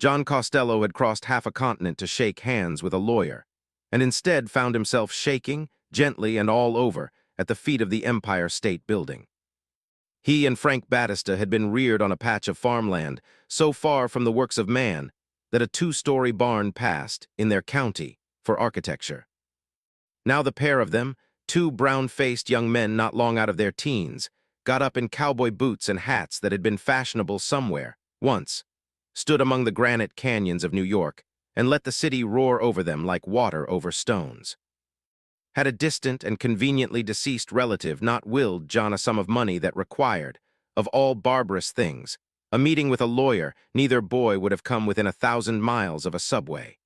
John Costello had crossed half a continent to shake hands with a lawyer, and instead found himself shaking, gently and all over, at the feet of the Empire State Building. He and Frank Battista had been reared on a patch of farmland so far from the works of man that a two-story barn passed, in their county, for architecture. Now the pair of them, two brown-faced young men not long out of their teens, got up in cowboy boots and hats that had been fashionable somewhere, once, stood among the granite canyons of New York, and let the city roar over them like water over stones. Had a distant and conveniently deceased relative not willed John a sum of money that required, of all barbarous things, a meeting with a lawyer, neither boy would have come within 1,000 miles of a subway.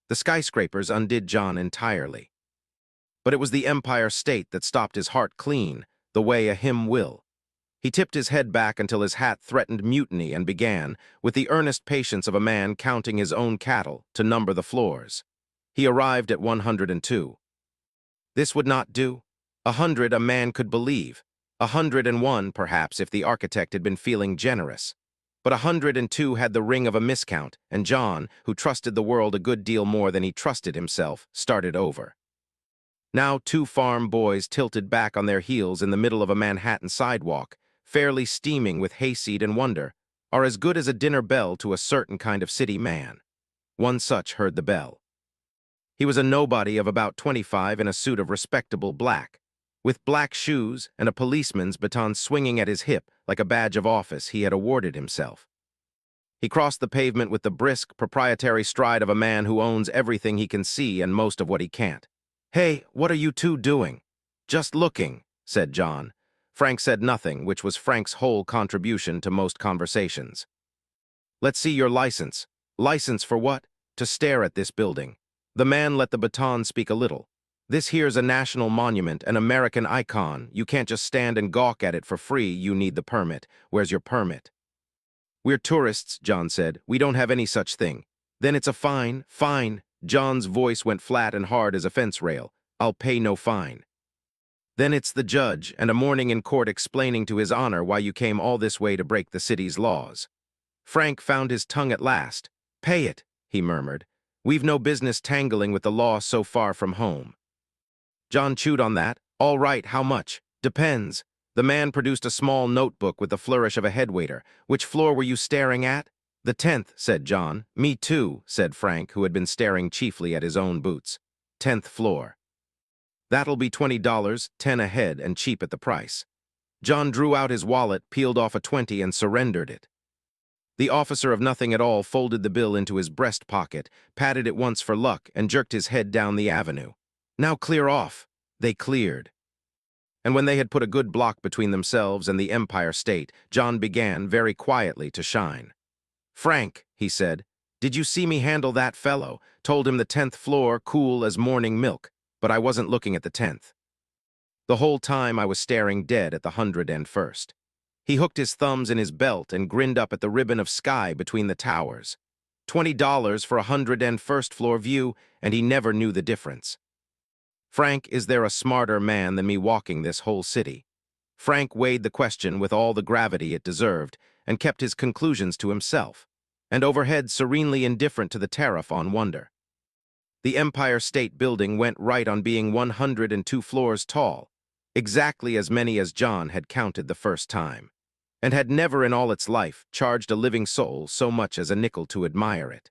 The skyscrapers undid John entirely. But it was the Empire State that stopped his heart clean, the way a hymn will. He tipped his head back until his hat threatened mutiny and began, with the earnest patience of a man counting his own cattle, to number the floors. He arrived at 102. This would not do. 100 a man could believe. 101 perhaps if the architect had been feeling generous. But 102 had the ring of a miscount, and John, who trusted the world a good deal more than he trusted himself, started over. Now two farm boys tilted back on their heels in the middle of a Manhattan sidewalk, fairly steaming with hayseed and wonder, are as good as a dinner bell to a certain kind of city man. One such heard the bell. He was a nobody of about 25 in a suit of respectable black, with black shoes and a policeman's baton swinging at his hip like a badge of office he had awarded himself. He crossed the pavement with the brisk, proprietary stride of a man who owns everything he can see and most of what he can't. "Hey, what are you two doing?" "Just looking," said John. Frank said nothing, which was Frank's whole contribution to most conversations. "Let's see your license." "License for what?" "To stare at this building." The man let the baton speak a little. "This here's a national monument, an American icon. You can't just stand and gawk at it for free. You need the permit. Where's your permit?" "We're tourists," John said. "We don't have any such thing." "Then it's a fine." "Fine." John's voice went flat and hard as a fence rail. "I'll pay no fine." "Then it's the judge, and a morning in court explaining to his honor why you came all this way to break the city's laws." Frank found his tongue at last. "Pay it," he murmured. "We've no business tangling with the law so far from home." John chewed on that. "All right, how much?" "Depends." The man produced a small notebook with the flourish of a headwaiter. "Which floor were you staring at?" "The 10th, said John. "Me too," said Frank, who had been staring chiefly at his own boots. 10th floor. "That'll be $20, 10 a head and cheap at the price." John drew out his wallet, peeled off a 20 and surrendered it. The officer of nothing at all folded the bill into his breast pocket, patted it once for luck, and jerked his head down the avenue. "Now clear off." They cleared. And when they had put a good block between themselves and the Empire State, John began, very quietly, to shine. "Frank," he said, "did you see me handle that fellow? Told him the 10th floor, cool as morning milk, but I wasn't looking at the 10th. The whole time I was staring dead at the 101st. He hooked his thumbs in his belt and grinned up at the ribbon of sky between the towers. $20 for a 101st floor view, and he never knew the difference. Frank, is there a smarter man than me walking this whole city?" Frank weighed the question with all the gravity it deserved, and kept his conclusions to himself, and overhead serenely indifferent to the tariff on wonder. The Empire State Building went right on being 102 floors tall, exactly as many as John had counted the first time, and had never in all its life charged a living soul so much as a nickel to admire it.